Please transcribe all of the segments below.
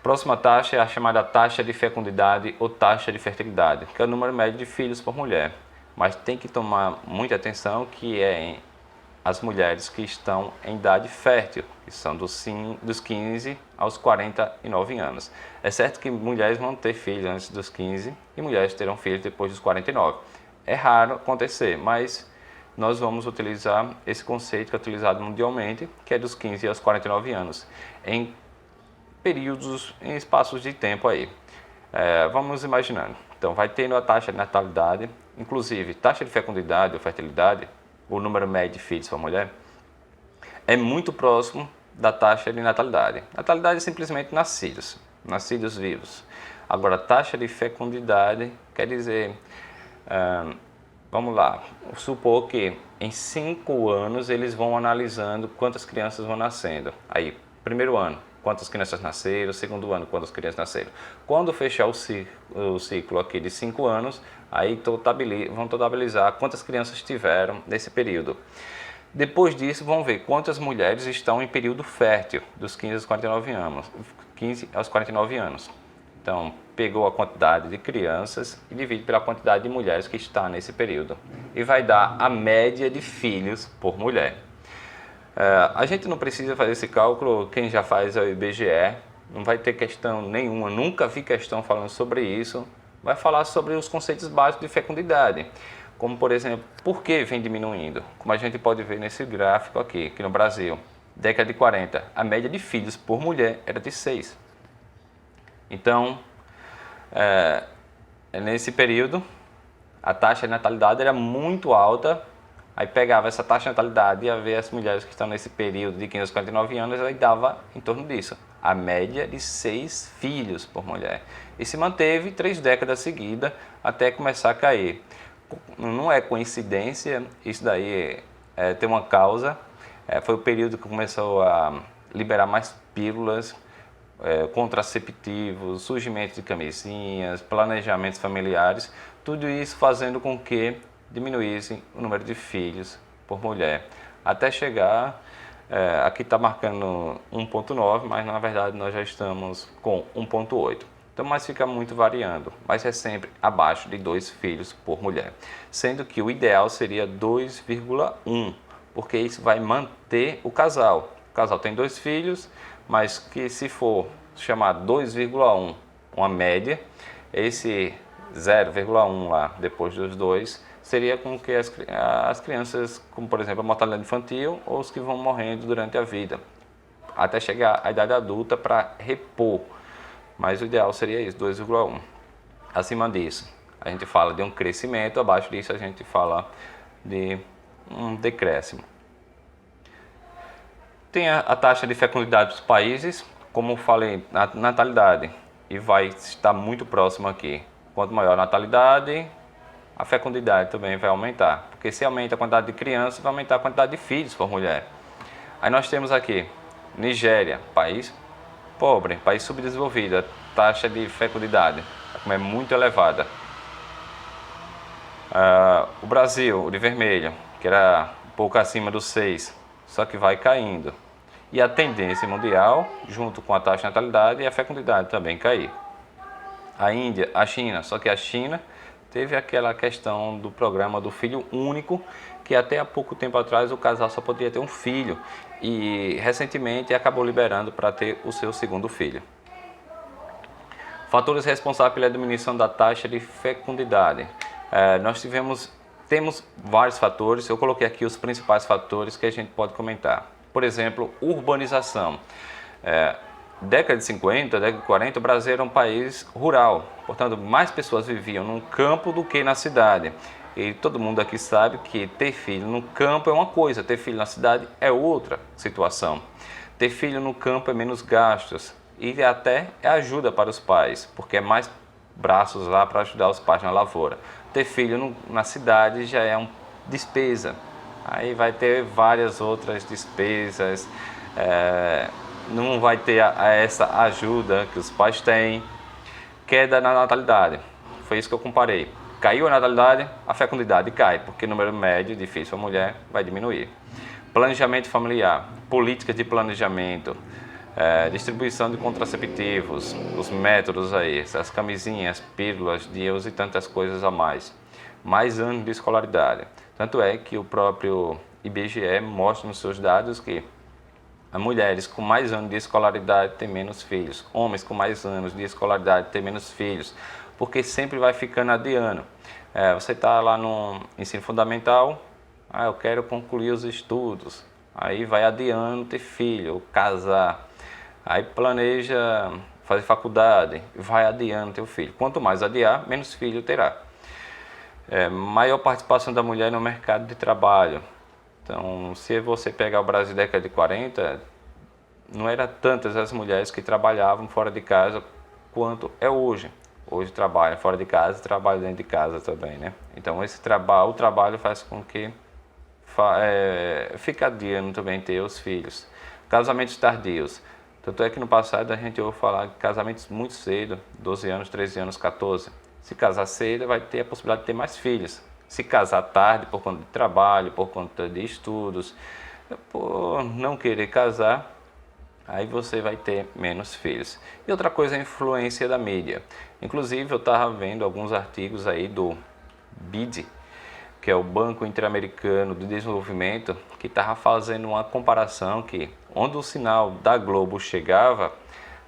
Próxima taxa é a chamada taxa de fecundidade ou taxa de fertilidade, que é o número médio de filhos por mulher. Mas tem que tomar muita atenção que é as mulheres que estão em idade fértil, que são dos 15 aos 49 anos. É certo que mulheres vão ter filhos antes dos 15 e mulheres terão filhos depois dos 49. É raro acontecer, mas nós vamos utilizar esse conceito que é utilizado mundialmente, que é dos 15 aos 49 anos, em períodos, em espaços de tempo aí. Vamos imaginando. Então, vai tendo a taxa de natalidade, inclusive taxa de fecundidade ou fertilidade, o número médio de filhos por mulher, é muito próximo da taxa de natalidade. Natalidade é simplesmente nascidos vivos. Agora, taxa de fecundidade quer dizer, vamos lá, supor que em 5 anos eles vão analisando quantas crianças vão nascendo. Aí, primeiro ano, quantas crianças nasceram, segundo ano, quantas crianças nasceram. Quando fechar o ciclo aqui de 5 anos, aí vão totalizar quantas crianças tiveram nesse período. Depois disso, vão ver quantas mulheres estão em período fértil, dos 15 aos 49 anos. 15 aos 49 anos. Então, pegou a quantidade de crianças e divide pela quantidade de mulheres que está nesse período. E vai dar a média de filhos por mulher. A gente não precisa fazer esse cálculo, quem já faz é o IBGE, não vai ter questão nenhuma, nunca vi questão falando sobre isso, vai falar sobre os conceitos básicos de fecundidade, como por exemplo, por que vem diminuindo? Como a gente pode ver nesse gráfico aqui no Brasil, década de 40, a média de filhos por mulher era de 6. Então, nesse período, a taxa de natalidade era muito alta. Aí pegava essa taxa de natalidade e ia ver as mulheres que estão nesse período de 15 aos 49 anos, aí dava em torno disso. A média de 6 filhos por mulher. E se manteve 3 décadas seguidas até começar a cair. Não é coincidência, isso daí tem uma causa. Foi o período que começou a liberar mais pílulas, contraceptivos, surgimento de camisinhas, planejamentos familiares. Tudo isso fazendo com que diminuísse o número de filhos por mulher, até chegar, aqui está marcando 1,9, mas na verdade nós já estamos com 1,8. Então, mas fica muito variando, mas é sempre abaixo de 2 filhos por mulher, sendo que o ideal seria 2,1, porque isso vai manter o casal. O casal tem 2 filhos, mas que se for chamar 2,1 uma média, esse 0,1 lá depois dos 2 seria com que as crianças, como por exemplo a mortalidade infantil ou os que vão morrendo durante a vida, até chegar à idade adulta para repor. Mas o ideal seria isso, 2,1. Acima disso, a gente fala de um crescimento, abaixo disso a gente fala de um decréscimo. Tem a taxa de fecundidade dos países, como falei, a natalidade, e vai estar muito próximo aqui. Quanto maior a natalidade, a fecundidade também vai aumentar, porque se aumenta a quantidade de crianças, vai aumentar a quantidade de filhos por mulher. Aí nós temos aqui, Nigéria, país pobre, país subdesenvolvido, a taxa de fecundidade é muito elevada. O Brasil, o de vermelho, que era um pouco acima dos 6, só que vai caindo. E a tendência mundial, junto com a taxa de natalidade e a fecundidade também cair. A Índia, a China, só que a China teve aquela questão do programa do filho único, que até há pouco tempo atrás o casal só podia ter um filho e recentemente acabou liberando para ter o seu segundo filho. Fatores responsáveis pela diminuição da taxa de fecundidade. Nós temos vários fatores, eu coloquei aqui os principais fatores que a gente pode comentar. Por exemplo, urbanização. Década de 50, década de 40, o Brasil era um país rural, portanto, mais pessoas viviam no campo do que na cidade. E todo mundo aqui sabe que ter filho no campo é uma coisa, ter filho na cidade é outra situação. Ter filho no campo é menos gastos e até é ajuda para os pais, porque é mais braços lá para ajudar os pais na lavoura. Ter filho na cidade já é uma despesa, aí vai ter várias outras despesas, não vai ter essa ajuda que os pais têm. Queda na natalidade, foi isso que eu comparei. Caiu a natalidade, a fecundidade cai, porque o número médio de filhos por mulher vai diminuir. Planejamento familiar, políticas de planejamento, Distribuição de contraceptivos, os métodos aí, as camisinhas, pílulas, DIUs e tantas coisas a mais. Mais anos de escolaridade. Tanto é que o próprio IBGE mostra nos seus dados que as mulheres com mais anos de escolaridade têm menos filhos, homens com mais anos de escolaridade têm menos filhos, porque sempre vai ficando adiando. Você está lá no ensino fundamental, eu quero concluir os estudos, aí vai adiando ter filho, casar, aí planeja fazer faculdade, vai adiando ter filho. Quanto mais adiar, menos filho terá. Maior participação da mulher no mercado de trabalho. Então, se você pegar o Brasil da década de 40, não eram tantas as mulheres que trabalhavam fora de casa quanto é hoje. Hoje trabalham fora de casa e trabalham dentro de casa também, né? Então, o trabalho faz com que fique adiando também ter os filhos. Casamentos tardios. Tanto é que no passado a gente ouve falar de casamentos muito cedo, 12 anos, 13 anos, 14. Se casar cedo, vai ter a possibilidade de ter mais filhos. Se casar tarde, por conta de trabalho, por conta de estudos, por não querer casar, aí você vai ter menos filhos. E outra coisa é a influência da mídia. Inclusive, eu estava vendo alguns artigos aí do BID, que é o Banco Interamericano de Desenvolvimento, que estava fazendo uma comparação que onde o sinal da Globo chegava,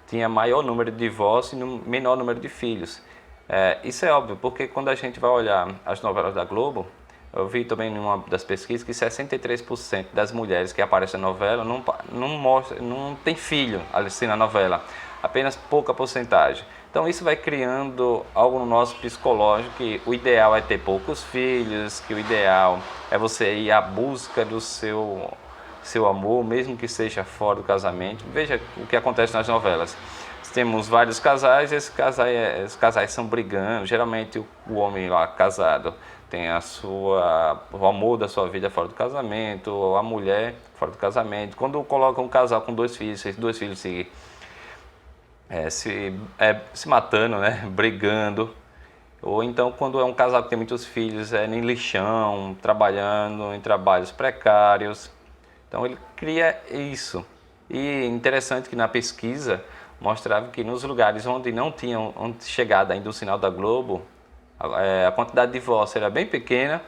tinha maior número de divórcios e menor número de filhos. Isso é óbvio, porque quando a gente vai olhar as novelas da Globo, eu vi também em uma das pesquisas que 63% das mulheres que aparecem na novela não tem filho assim na novela, apenas pouca porcentagem. Então isso vai criando algo no nosso psicológico que o ideal é ter poucos filhos, que o ideal é você ir à busca do seu amor, mesmo que seja fora do casamento. Veja o que acontece nas novelas. Temos vários casais e esses casais são brigando. Geralmente o homem lá casado tem o amor da sua vida fora do casamento, a mulher fora do casamento. Quando colocam um casal com 2 filhos, esses 2 filhos se matando, né? Brigando. Ou então quando é um casal que tem muitos filhos, em lixão, trabalhando em trabalhos precários. Então ele cria isso. E interessante que na pesquisa mostrava que nos lugares onde não tinham chegado ainda o sinal da Globo, a quantidade de divórcio era bem pequena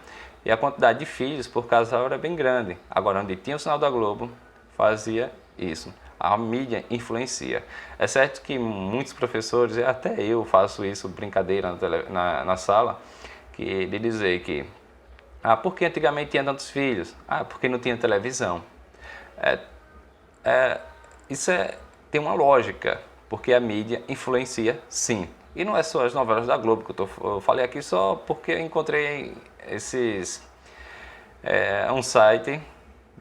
e a quantidade de filhos por casal era bem grande. Agora, onde tinha o sinal da Globo, fazia isso. A mídia influencia. É certo que muitos professores, até eu faço isso, brincadeira na sala, de dizer que por que antigamente tinha tantos filhos? Porque não tinha televisão. Isso tem uma lógica, porque a mídia influencia sim. E não é só as novelas da Globo que eu falei aqui só porque eu encontrei um site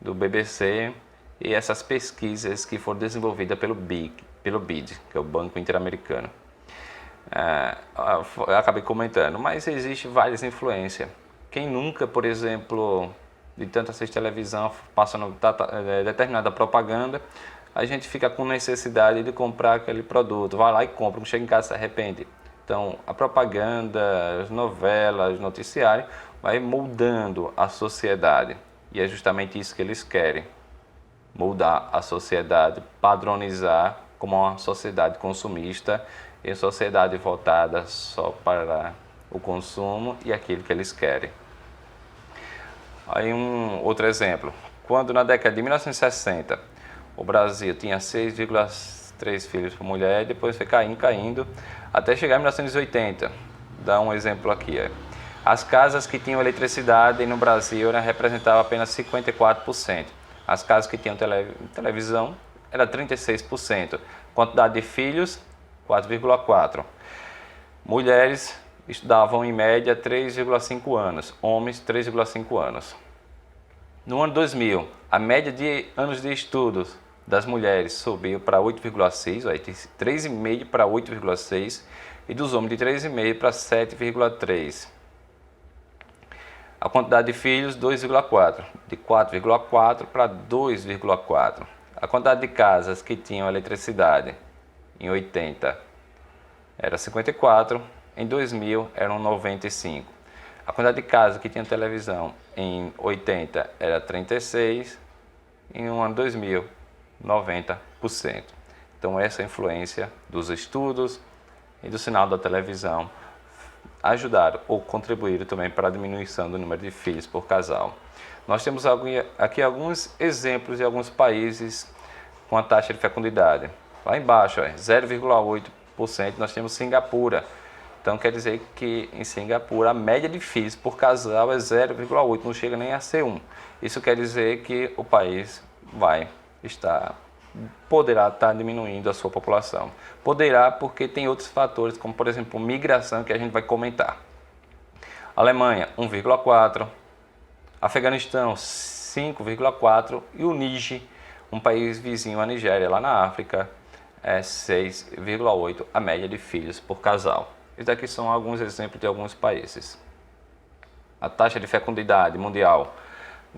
do BBC e essas pesquisas que foram desenvolvidas pelo BID, que é o Banco Interamericano. Eu acabei comentando, mas existe várias influências. Quem nunca, por exemplo, de tanto assistir televisão, passando determinada propaganda, a gente fica com necessidade de comprar aquele produto, vai lá e compra, chega em casa e se arrepende. Então, a propaganda, as novelas, noticiário, vai moldando a sociedade. E é justamente isso que eles querem, moldar a sociedade, padronizar como uma sociedade consumista e sociedade voltada só para o consumo e aquilo que eles querem. Aí outro exemplo, quando na década de 1960 o Brasil tinha 6,3 filhos por mulher, depois foi caindo, até chegar em 1980. Dá um exemplo aqui. As casas que tinham eletricidade no Brasil representavam apenas 54%. As casas que tinham televisão era 36%. Quantidade de filhos, 4,4%. Mulheres estudavam em média 3,5 anos, homens 3,5 anos. No ano 2000, a média de anos de estudos das mulheres subiu para 8,6, aí de 3,5 para 8,6, e dos homens de 3,5 para 7,3. A quantidade de filhos, 2,4, de 4,4 para 2,4. A quantidade de casas que tinham eletricidade em 80 era 54, em 2000 eram 95. A quantidade de casas que tinham televisão em 80 era 36, em um ano 2000, 90%. Então essa influência dos estudos e do sinal da televisão ajudaram ou contribuíram também para a diminuição do número de filhos por casal. Nós temos aqui alguns exemplos de alguns países com a taxa de fecundidade. Lá embaixo, 0,8%, nós temos Singapura. Então quer dizer que em Singapura a média de filhos por casal é 0,8, não chega nem a ser 1. Isso quer dizer que o país poderá estar diminuindo a sua população. Poderá porque tem outros fatores, como por exemplo migração, que a gente vai comentar. Alemanha 1,4, Afeganistão 5,4 e o Níger, um país vizinho à Nigéria, lá na África, é 6,8 a média de filhos por casal. Esses aqui são alguns exemplos de alguns países. A taxa de fecundidade mundial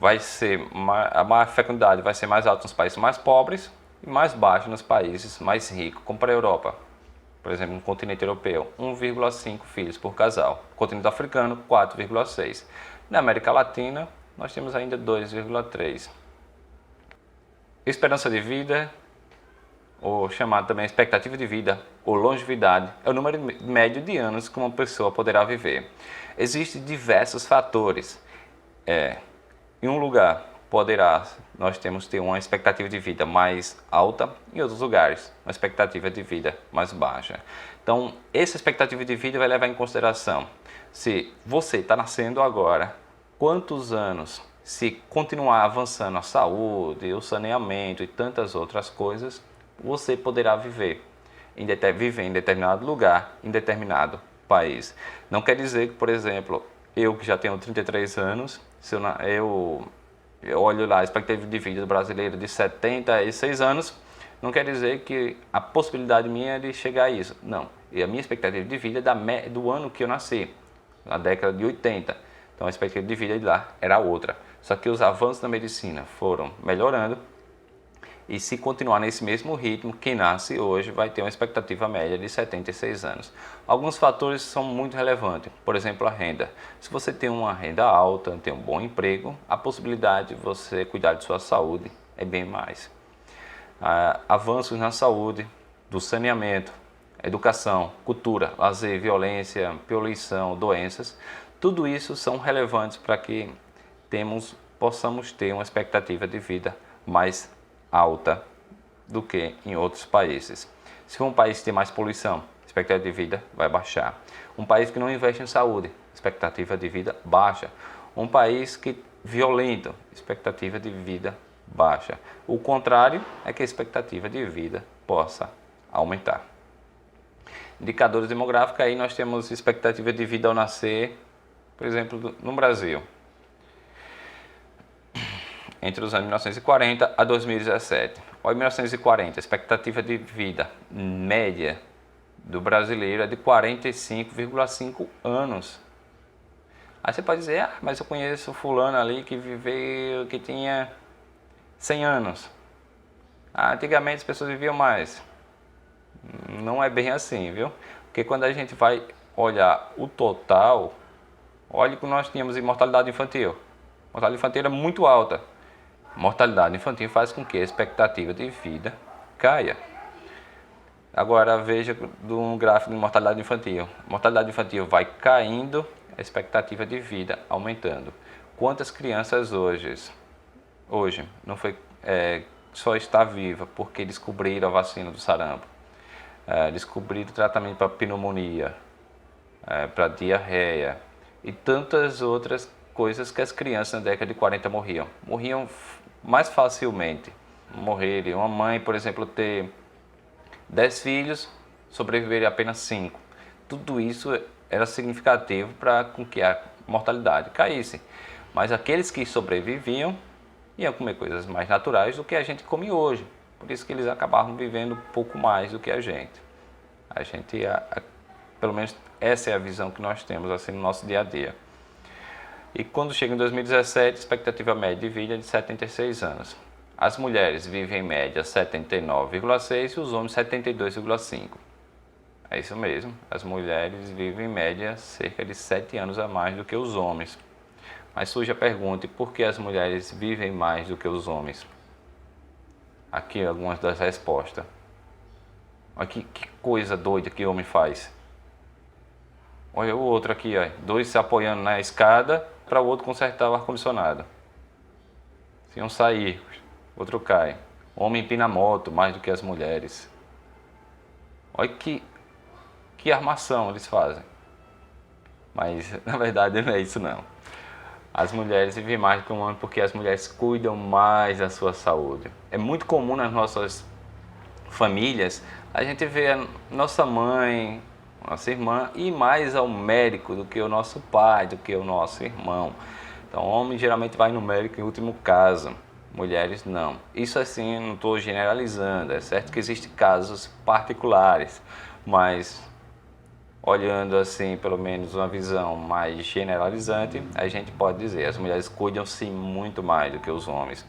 a fecundidade vai ser mais alta nos países mais pobres e mais baixa nos países mais ricos, como para a Europa. Por exemplo, no continente europeu, 1,5 filhos por casal. No continente africano, 4,6. Na América Latina, nós temos ainda 2,3. Esperança de vida, ou chamado também expectativa de vida, ou longevidade, é o número médio de anos que uma pessoa poderá viver. Existem diversos fatores. Em um lugar nós temos que ter uma expectativa de vida mais alta, em outros lugares uma expectativa de vida mais baixa. Então, essa expectativa de vida vai levar em consideração se você está nascendo agora, quantos anos, se continuar avançando a saúde, o saneamento e tantas outras coisas, você poderá viver em determinado lugar, em determinado país. Não quer dizer que, por exemplo, eu que já tenho 33 anos, se eu olho lá a expectativa de vida do brasileiro de 76 anos, não quer dizer que a possibilidade minha é de chegar a isso. Não, e a minha expectativa de vida é do ano que eu nasci, na década de 80. Então a expectativa de vida de lá era outra. Só que os avanços da medicina foram melhorando e se continuar nesse mesmo ritmo, quem nasce hoje vai ter uma expectativa média de 76 anos. Alguns fatores são muito relevantes, por exemplo, a renda. Se você tem uma renda alta, tem um bom emprego, a possibilidade de você cuidar de sua saúde é bem mais. Avanços na saúde, do saneamento, educação, cultura, lazer, violência, poluição, doenças, tudo isso são relevantes para que possamos ter uma expectativa de vida mais alta do que em outros países. Se um país tem mais poluição, a expectativa de vida vai baixar. Um país que não investe em saúde, a expectativa de vida baixa. Um país violento, a expectativa de vida baixa. O contrário é que a expectativa de vida possa aumentar. Indicadores demográficos, aí nós temos expectativa de vida ao nascer, por exemplo, no Brasil. Entre os anos 1940 a 2017. Olha, em 1940, a expectativa de vida média do brasileiro é de 45,5 anos. Aí você pode dizer, mas eu conheço fulano ali que tinha 100 anos. Antigamente as pessoas viviam mais. Não é bem assim, viu? Porque quando a gente vai olhar o total, olha que nós tínhamos em mortalidade infantil. A mortalidade infantil era muito alta. Mortalidade infantil faz com que a expectativa de vida caia. Agora veja um gráfico de mortalidade infantil. A mortalidade infantil vai caindo, a expectativa de vida aumentando. Quantas crianças hoje não foi só está viva porque descobriram a vacina do sarampo, descobriram o tratamento para pneumonia, para diarreia e tantas outras coisas que as crianças na década de 40 morriam mais facilmente. Uma mãe, por exemplo, ter 10 filhos, sobreviver apenas 5. Tudo isso era significativo para que a mortalidade caísse. Mas aqueles que sobreviviam iam comer coisas mais naturais do que a gente come hoje. Por isso que eles acabavam vivendo um pouco mais do que a gente. Pelo menos essa é a visão que nós temos assim no nosso dia a dia. E quando chega em 2017, a expectativa média de vida é de 76 anos. As mulheres vivem em média 79,6 e os homens 72,5. É isso mesmo, as mulheres vivem em média cerca de 7 anos a mais do que os homens. Mas surge a pergunta, por que as mulheres vivem mais do que os homens? Aqui algumas das respostas. Olha que coisa doida que o homem faz. Olha o outro aqui, ó, dois se apoiando na escada para o outro consertar o ar-condicionado. Se um sair, outro cai. O homem empina a moto mais do que as mulheres. Olha que armação eles fazem. Mas na verdade não é isso não. As mulheres vivem mais do que um homem porque as mulheres cuidam mais da sua saúde. É muito comum nas nossas famílias a gente vê a nossa mãe, nossa irmã ir mais ao médico do que o nosso pai, do que o nosso irmão. Então, homem geralmente vai no médico em último caso, mulheres não. Isso assim, não estou generalizando, é certo que existem casos particulares, mas olhando assim, pelo menos uma visão mais generalizante, a gente pode dizer, as mulheres cuidam sim muito mais do que os homens.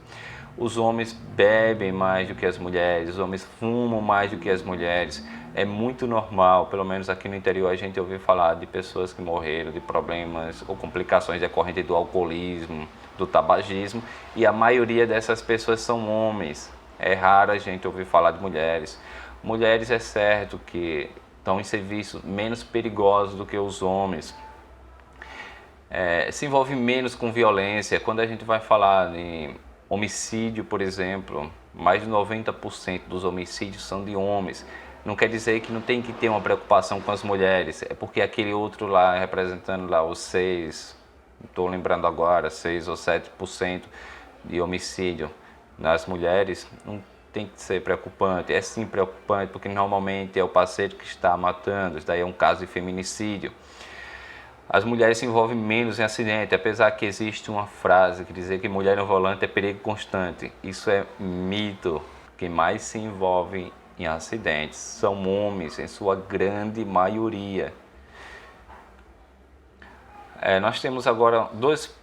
Os homens bebem mais do que as mulheres, os homens fumam mais do que as mulheres. É muito normal, pelo menos aqui no interior a gente ouviu falar de pessoas que morreram de problemas ou complicações decorrentes do alcoolismo, do tabagismo, e a maioria dessas pessoas são homens. É raro a gente ouvir falar de mulheres. Mulheres é certo que estão em serviços menos perigosos do que os homens. Se envolve menos com violência. Quando a gente vai falar em homicídio, por exemplo, mais de 90% dos homicídios são de homens. Não quer dizer que não tem que ter uma preocupação com as mulheres, é porque aquele outro lá, representando lá os 6, estou lembrando agora, 6 ou 7% de homicídio nas mulheres, não tem que ser preocupante. É sim preocupante, porque normalmente é o parceiro que está matando, isso daí é um caso de feminicídio. As mulheres se envolvem menos em acidente, apesar que existe uma frase que diz que mulher no volante é perigo constante. Isso é mito. Quem mais se envolve em acidentes são homens, em sua grande maioria. Nós temos agora dois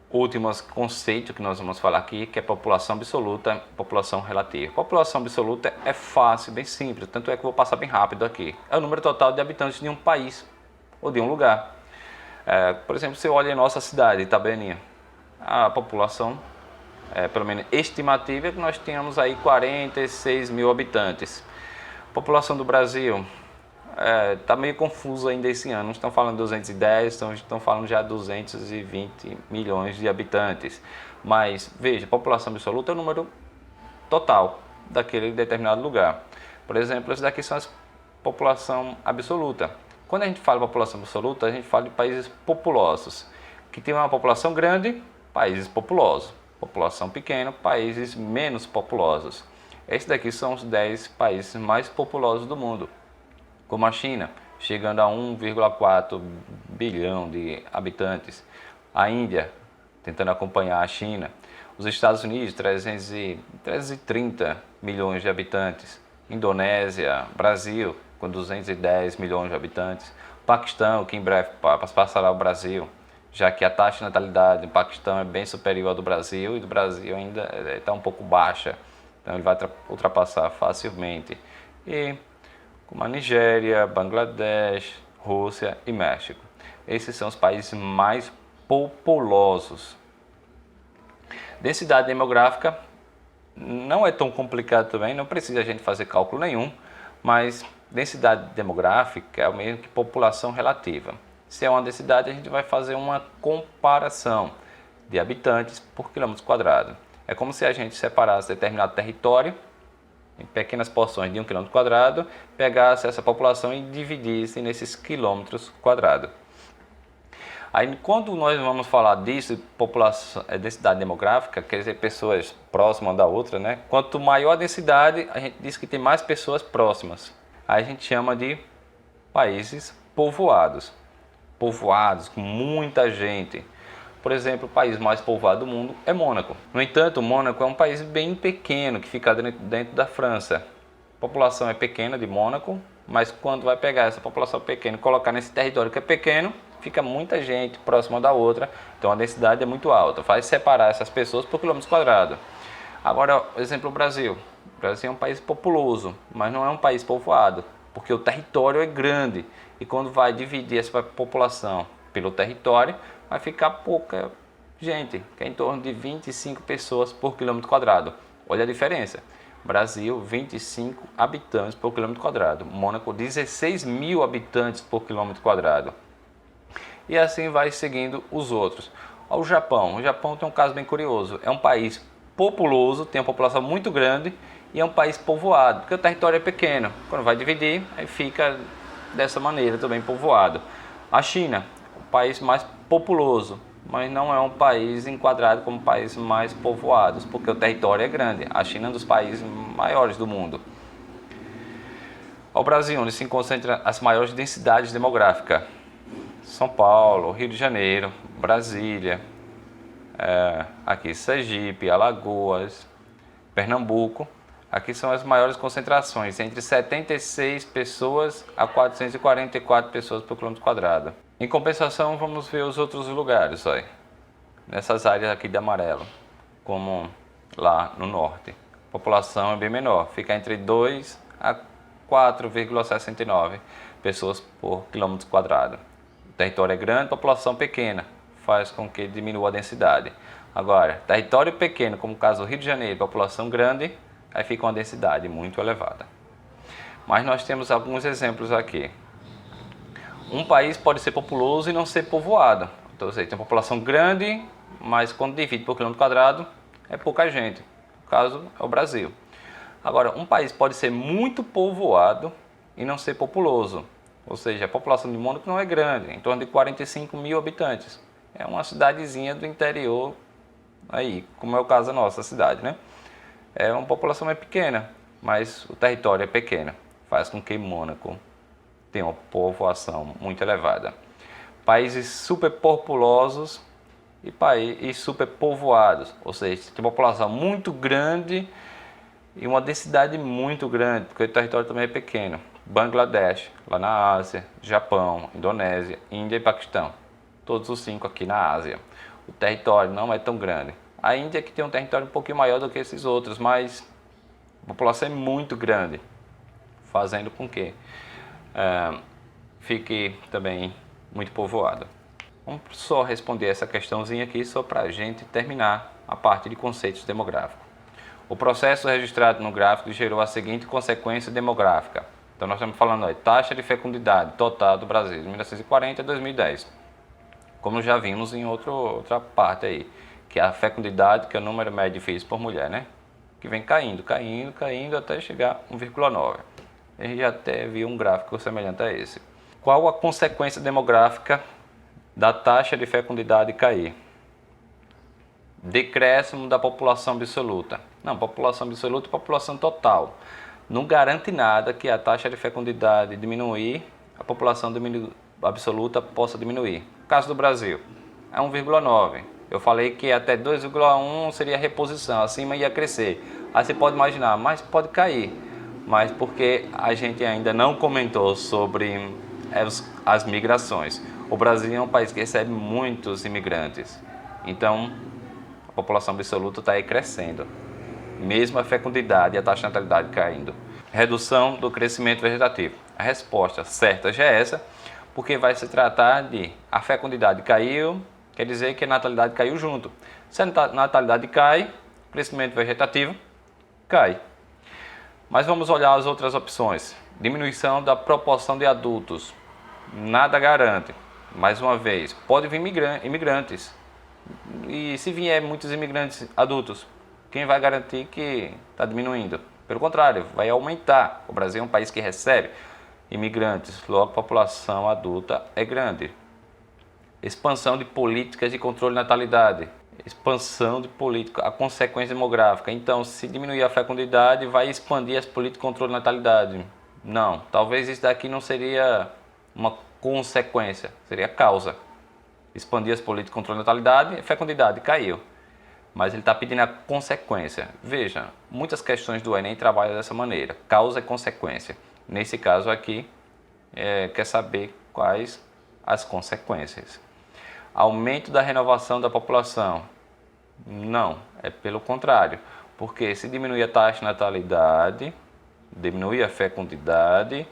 últimos conceitos que nós vamos falar aqui, que é população absoluta e população relativa. População absoluta é fácil, bem simples, tanto é que eu vou passar bem rápido aqui. É o número total de habitantes de um país ou de um lugar. Por exemplo, você olha em nossa cidade, Itabaianinha, a população, pelo menos estimativa, é que nós temos aí 46 mil habitantes. A população do Brasil está meio confuso ainda esse ano, estão falando 210, estão falando já 220 milhões de habitantes. Mas, veja, a população absoluta é o número total daquele determinado lugar. Por exemplo, esse daqui são as população absoluta. Quando a gente fala de população absoluta, a gente fala de países populosos, que tem uma população grande, países populosos. População pequena, países menos populosos. Esses daqui são os 10 países mais populosos do mundo, como a China, chegando a 1,4 bilhão de habitantes. A Índia, tentando acompanhar a China. Os Estados Unidos, 330 milhões de habitantes. Indonésia, Brasil, com 210 milhões de habitantes. Paquistão, que em breve passará ao Brasil, já que a taxa de natalidade no Paquistão é bem superior à do Brasil e do Brasil ainda está um pouco baixa, então ele vai ultrapassar facilmente. E como a Nigéria, Bangladesh, Rússia e México. Esses são os países mais populosos. Densidade demográfica não é tão complicado também, não precisa a gente fazer cálculo nenhum, mas densidade demográfica é o mesmo que população relativa. Se é uma densidade, a gente vai fazer uma comparação de habitantes por quilômetro quadrado. É como se a gente separasse determinado território em pequenas porções de 1 km quadrado, pegasse essa população e dividisse nesses quilômetros quadrados. Aí, quando nós vamos falar disso, população, densidade demográfica, quer dizer pessoas próximas da outra, né? Quanto maior a densidade, a gente diz que tem mais pessoas próximas. Aí a gente chama de países povoados. Povoados com muita gente. Por exemplo, o país mais povoado do mundo é Mônaco. No entanto, Mônaco é um país bem pequeno, que fica dentro da França. A população é pequena de Mônaco, mas quando vai pegar essa população pequena e colocar nesse território que é pequeno, fica muita gente próxima da outra, então a densidade é muito alta. Faz separar essas pessoas por quilômetros quadrados. Agora, exemplo, o Brasil. O Brasil é um país populoso, mas não é um país povoado, porque o território é grande. E quando vai dividir essa população pelo território, vai ficar pouca gente, que é em torno de 25 pessoas por quilômetro quadrado. Olha a diferença. Brasil, 25 habitantes por quilômetro quadrado. Mônaco, 16 mil habitantes por quilômetro quadrado. E assim vai seguindo os outros. O Japão tem um caso bem curioso. É um país populoso, tem uma população muito grande e é um país povoado, porque o território é pequeno. Quando vai dividir, aí fica dessa maneira também povoado. A China, o país mais populoso, mas não é um país enquadrado como país mais povoados, porque o território é grande. A China é um dos países maiores do mundo. O Brasil, onde se concentram as maiores densidades demográficas. São Paulo, Rio de Janeiro, Brasília, aqui Sergipe, Alagoas, Pernambuco. Aqui são as maiores concentrações, entre 76 pessoas a 444 pessoas por quilômetro quadrado. Em compensação, vamos ver os outros lugares, olha, nessas áreas aqui de amarelo, como lá no norte. A população é bem menor, fica entre 2 a 4,69 pessoas por quilômetro quadrado. O território é grande, população pequena, faz com que diminua a densidade. Agora, território pequeno, como o caso do Rio de Janeiro, população grande, aí fica uma densidade muito elevada. Mas nós temos alguns exemplos aqui. Um país pode ser populoso e não ser povoado. Então, você tem uma população grande, mas quando divide por quilômetro quadrado, é pouca gente. No caso, é o Brasil. Agora, um país pode ser muito povoado e não ser populoso. Ou seja, a população de Mônaco não é grande, em torno de 45 mil habitantes. É uma cidadezinha do interior, aí, como é o caso da nossa cidade, né? É uma população mais pequena, mas o território é pequeno. Faz com que Mônaco tenha uma povoação muito elevada. Países superpopulosos e superpovoados, ou seja, tem uma população muito grande e uma densidade muito grande, porque o território também é pequeno. Bangladesh, lá na Ásia, Japão, Indonésia, Índia e Paquistão. Todos os 5 aqui na Ásia. O território não é tão grande. A Índia que tem um território um pouquinho maior do que esses outros, mas a população é muito grande, fazendo com que fique também muito povoado. Vamos só responder essa questãozinha aqui, só para a gente terminar a parte de conceitos demográficos. O processo registrado no gráfico gerou a seguinte consequência demográfica. Então nós estamos falando aí, taxa de fecundidade total do Brasil de 1940 a 2010. Como já vimos em outra parte aí, que é a fecundidade, que é o número médio de filhos por mulher, né? Que vem caindo até chegar a 1,9. A gente já até viu um gráfico semelhante a esse. Qual a consequência demográfica da taxa de fecundidade cair? Decréscimo da população absoluta. Não, população absoluta e população total. Não garante nada que a taxa de fecundidade diminuir, a população absoluta possa diminuir. No caso do Brasil, é 1,9. Eu falei que até 2,1 seria reposição, acima ia crescer. Aí você pode imaginar, mas pode cair. Mas porque a gente ainda não comentou sobre as migrações. O Brasil é um país que recebe muitos imigrantes. Então, a população absoluta está aí crescendo. Mesmo a fecundidade e a taxa de natalidade caindo. Redução do crescimento vegetativo. A resposta certa já é essa, porque vai se tratar de a fecundidade caiu, quer dizer que a natalidade caiu junto. Se a natalidade cai, o crescimento vegetativo cai. Mas vamos olhar as outras opções. Diminuição da proporção de adultos. Nada garante. Mais uma vez, pode vir imigrantes. E se vier muitos imigrantes adultos, quem vai garantir que está diminuindo? Pelo contrário, vai aumentar. O Brasil é um país que recebe imigrantes, logo a população adulta é grande. Expansão de políticas de controle de natalidade. Expansão de política, a consequência demográfica. Então, se diminuir a fecundidade, vai expandir as políticas de controle de natalidade. Não, talvez isso daqui não seria uma consequência, seria a causa. Expandir as políticas de controle de natalidade, a fecundidade caiu. Mas ele está pedindo a consequência. Veja, muitas questões do Enem trabalham dessa maneira, causa e consequência. Nesse caso aqui, quer saber quais as consequências. Aumento da renovação da população. Não, é pelo contrário. Porque se diminuir a taxa de natalidade, diminuir a fecundidade,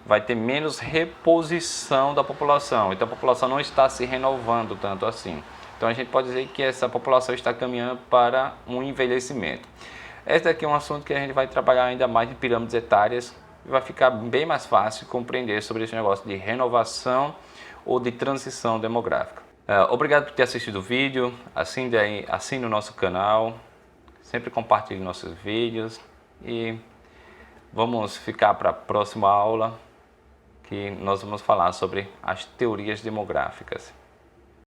vai ter menos reposição da população. Então a população não está se renovando tanto assim. Então a gente pode dizer que essa população está caminhando para um envelhecimento. Esse daqui é um assunto que a gente vai trabalhar ainda mais em pirâmides etárias e vai ficar bem mais fácil compreender sobre esse negócio de renovação ou de transição demográfica. Obrigado por ter assistido o vídeo, assine o nosso canal, sempre compartilhe nossos vídeos e vamos ficar para a próxima aula que nós vamos falar sobre as teorias demográficas.